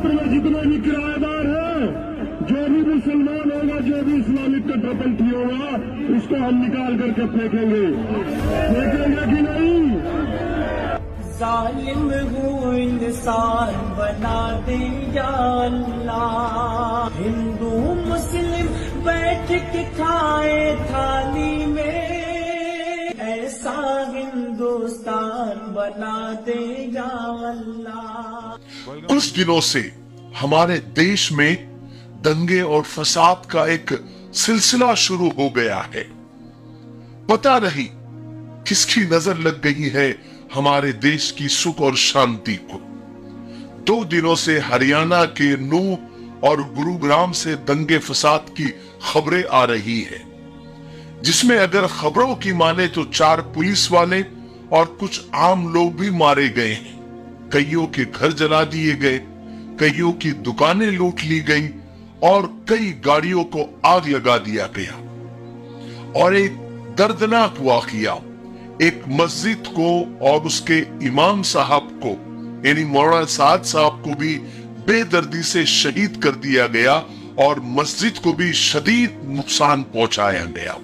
क्षेत्र में जितने भी किराएदार हैं, जो भी मुसलमान होगा, जो भी इस्लामिक कट्टरपंथी होगा, उसको हम निकाल करके फेंकेंगे कि नहीं? जालिम हूँ इंसान बना दे या अल्लाह, हिंदू मुस्लिम बैठ के खाए थाली में, ऐसा हिंदुस्तान बना दे या अल्लाह। कुछ दिनों से हमारे देश में दंगे और फसाद का एक सिलसिला शुरू हो गया है। पता नहीं किसकी नजर लग गई है हमारे देश की सुख और शांति को। 2 दिनों से हरियाणा के नूह और गुरुग्राम से दंगे फसाद की खबरें आ रही है, जिसमें अगर खबरों की माने तो 4 पुलिस वाले और कुछ आम लोग भी मारे गए हैं। कईयों के घर जला दिए गए, कईयों की दुकानें लूट ली गई और कई गाड़ियों को आग लगा दिया गया। और एक दर्दनाक वाकया, एक मस्जिद को और उसके इमाम साहब को यानी मौलाना साद साहब को भी बेदर्दी से शहीद कर दिया गया और मस्जिद को भी शदीद नुकसान पहुंचाया गया।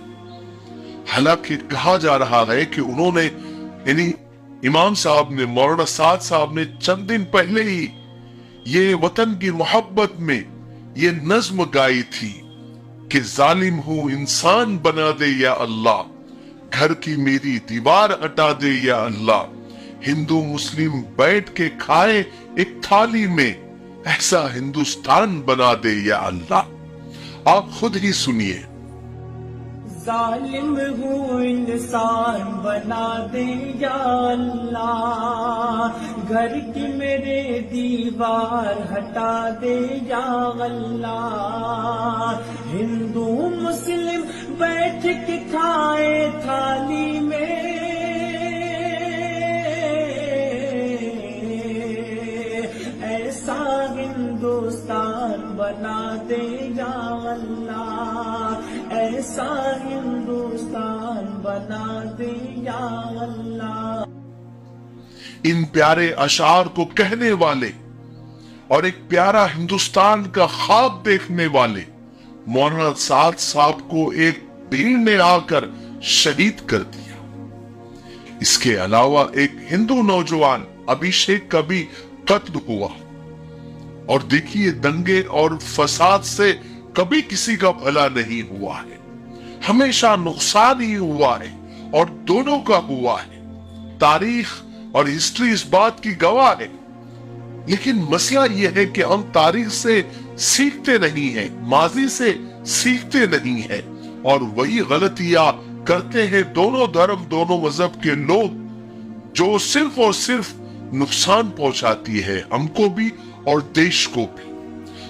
हालांकि कहा जा रहा है कि उन्होंने यानी इमाम साहब ने, मौलाना साद साहब ने चंद दिन पहले ही ये वतन की मोहब्बत में ये नज्म गाई थी कि जालिम हूं इंसान बना दे या अल्लाह, घर की मेरी दीवार हटा दे या अल्लाह, हिंदू मुस्लिम बैठ के खाए एक थाली में, ऐसा हिंदुस्तान बना दे या अल्लाह। आप खुद ही सुनिए। जालिम हूँ इंसान बना दे या अल्लाह, घर की मेरे दीवार हटा दे या अल्लाह, हिंदू मुस्लिम बैठ के खाए थाली में, ऐसा हिंदुस्तान बना दे या अल्लाह, ऐसा हिंदुस्तान बना दे या अल्लाह। इन प्यारे अशार को कहने वाले और एक प्यारा हिंदुस्तान का ख्वाब देखने वाले मौलाना साद साहब को एक भीड़ ने आकर शहीद कर दिया। इसके अलावा एक हिंदू नौजवान अभिषेक का भी कत्ल हुआ। और देखिए, दंगे और फसाद से कभी किसी का भला नहीं हुआ है, हमेशा नुकसान ही हुआ है और दोनों का हुआ है। तारीख और हिस्ट्री इस बात की गवाह है। लेकिन मसला यह है कि हम तारीख से सीखते नहीं हैं, माजी से सीखते नहीं हैं और वही गलतियां करते हैं दोनों धर्म, दोनों मजहब के लोग, जो सिर्फ और सिर्फ नुकसान पहुंचाती है हमको भी और देश को भी।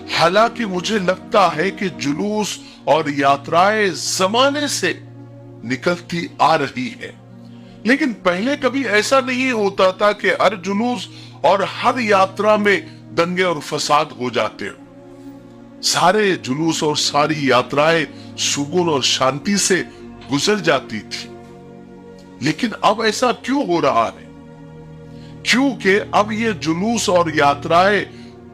हालांकि मुझे लगता है कि जुलूस और यात्राएं जमाने से निकलती आ रही है, लेकिन पहले कभी ऐसा नहीं होता था कि हर जुलूस और हर यात्रा में दंगे और फसाद हो जाते हो। सारे जुलूस और सारी यात्राएं सुकून और शांति से गुजर जाती थी। लेकिन अब ऐसा क्यों हो रहा है? क्योंकि अब ये जुलूस और यात्राएं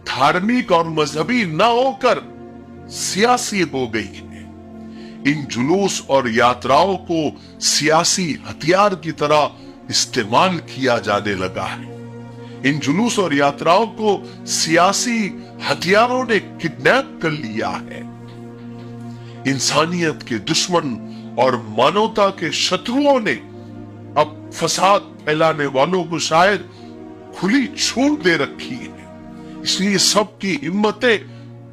धार्मिक और मजहबी न होकर सियासी हो गई है। इन जुलूस और यात्राओं को सियासी हथियार की तरह इस्तेमाल किया जाने लगा है। इन जुलूस और यात्राओं को सियासी हथियारों ने किडनैप कर लिया है। इंसानियत के दुश्मन और मानवता के शत्रुओं ने अब फसाद फैलाने वालों को शायद खुली छूट दे रखी है। इसलिए सबकी हिम्मतें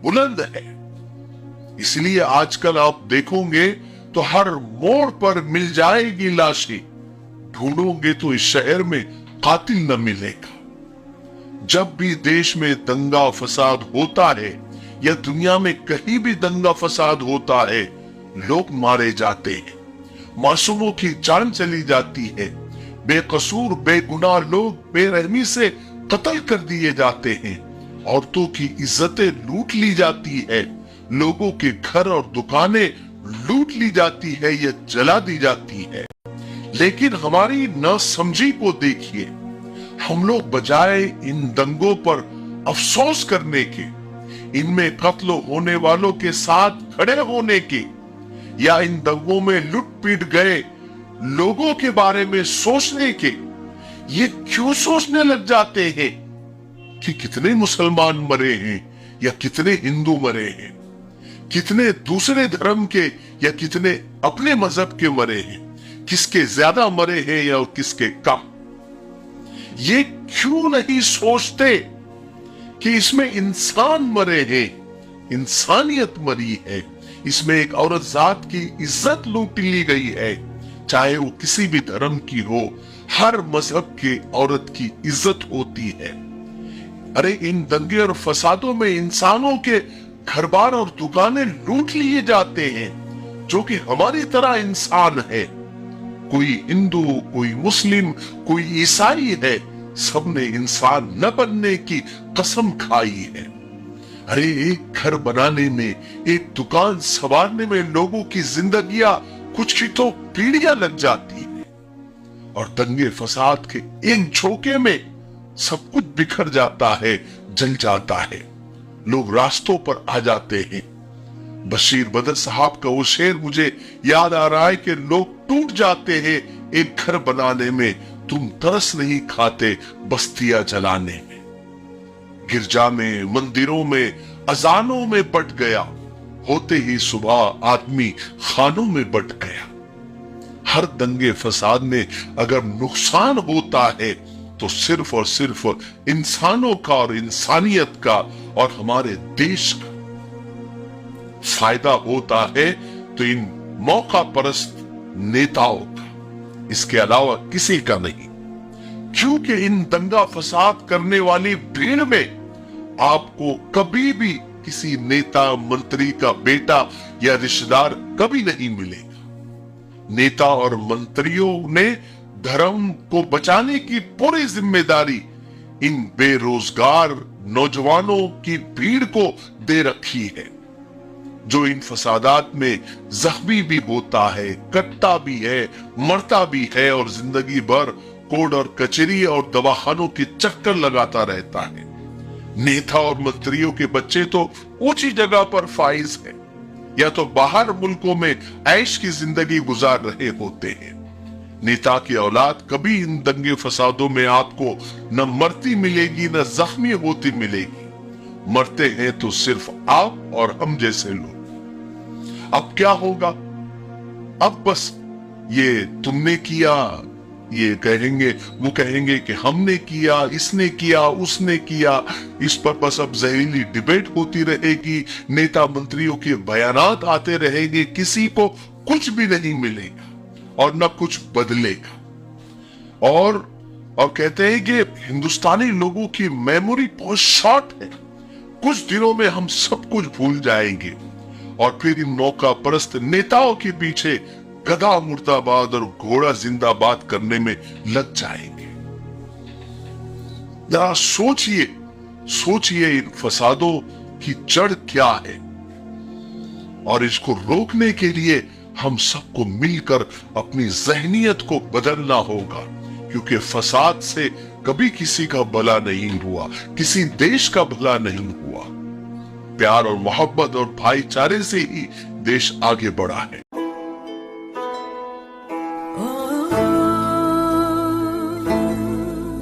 बुलंद है। इसलिए आजकल आप देखोगे तो हर मोड़ पर मिल जाएगी लाशें, ढूंढोगे तो इस शहर में कातिल न मिलेगा। जब भी देश में दंगा फसाद होता है या दुनिया में कहीं भी दंगा फसाद होता है, लोग मारे जाते हैं, मासूमों की जान चली जाती है, बेकसूर बेगुनाह लोग बेरहमी से कत्ल कर दिए जाते हैं, औरतों की इज्जतें लूट ली जाती है, लोगों के घर और दुकानें लूट ली जाती है या जला दी जाती है। लेकिन हमारी नासमझी को देखिए, हम लोग बजाय इन दंगों पर अफसोस करने के, इनमें कत्ल होने वालों के साथ खड़े होने के, या इन दंगों में लुट पीट गए लोगों के बारे में सोचने के, ये क्यों सोचने लग जाते हैं कि कितने मुसलमान मरे हैं या कितने हिंदू मरे हैं, कितने दूसरे धर्म के या कितने अपने मजहब के मरे हैं, किसके ज्यादा मरे हैं या किसके कम। ये क्यों नहीं सोचते कि इसमें इंसान मरे हैं, इंसानियत मरी है, इसमें एक औरत जात की इज्जत लूट ली गई है, चाहे वो किसी भी धर्म की हो, हर मजहब की औरत की इज्जत होती है। अरे इन दंगे और फसादों में इंसानों के घर बार और दुकानें लूट लिए जाते हैं जो कि हमारी तरह इंसान है। कोई हिंदू, कोई मुस्लिम, कोई ईसाई है, सबने इंसान न बनने की कसम खाई है। अरे एक घर बनाने में, एक दुकान संवारने में लोगों की जिंदगियां कुछ की तो पीढ़ियां लग जाती है, और दंगे फसाद के एक झोंके में सब कुछ बिखर जाता है, जल जाता है, लोग रास्तों पर आ जाते हैं। बशीर बदर साहब का वो शेर मुझे याद आ रहा है कि लोग टूट जाते हैं एक घर बनाने में, तुम तरस नहीं खाते बस्तियां जलाने में। गिरजा में, मंदिरों में, अजानों में बट गया, होते ही सुबह आदमी खानों में बट गया। हर दंगे फसाद में अगर नुकसान होता है तो सिर्फ और सिर्फ इंसानों का और इंसानियत का और हमारे देश का फायदा होता है, तो इन मौका परस्त नेताओं का, इसके अलावा किसी का नहीं। क्योंकि इन दंगा फसाद करने वाली भीड़ में आपको कभी भी किसी नेता मंत्री का बेटा या रिश्तेदार कभी नहीं मिलेगा। नेता और मंत्रियों ने धर्म को बचाने की पूरी जिम्मेदारी इन बेरोजगार नौजवानों की भीड़ को दे रखी है, जो इन फसादात में जख्मी भी होता है, कटता भी है, मरता भी है, और जिंदगी भर कोर्ट और कचहरी और दवाखानों के चक्कर लगाता रहता है। नेता और मंत्रियों के बच्चे तो ऊंची जगह पर फाइज है, या तो बाहर मुल्कों में ऐश की जिंदगी गुजार रहे होते हैं। नेता की औलाद कभी इन दंगे फसादों में आपको न मरती मिलेगी न जख्मी होती मिलेगी। मरते हैं तो सिर्फ आप और हम जैसे लोग। अब क्या होगा? अब बस ये तुमने किया, ये कहेंगे, वो कहेंगे कि हमने किया, इसने किया, उसने किया। इस पर बस अब जहरीली डिबेट होती रहेगी, नेता मंत्रियों के बयानात आते रहेंगे, किसी को कुछ भी नहीं मिलेगा और न कुछ बदलेगा। और कहते हैं कि हिंदुस्तानी लोगों की मेमोरी बहुत शॉर्ट है, कुछ दिनों में हम सब कुछ भूल जाएंगे और फिर इन मौका परस्त नेताओं के पीछे गधा मुर्दाबाद और घोड़ा जिंदाबाद करने में लग जाएंगे। जरा सोचिए इन फसादों की जड़ क्या है, और इसको रोकने के लिए हम सबको मिलकर अपनी जहनियत को बदलना होगा, क्योंकि फसाद से कभी किसी का भला नहीं हुआ, किसी देश का भला नहीं हुआ। प्यार और मोहब्बत और भाईचारे से ही देश आगे बढ़ा है।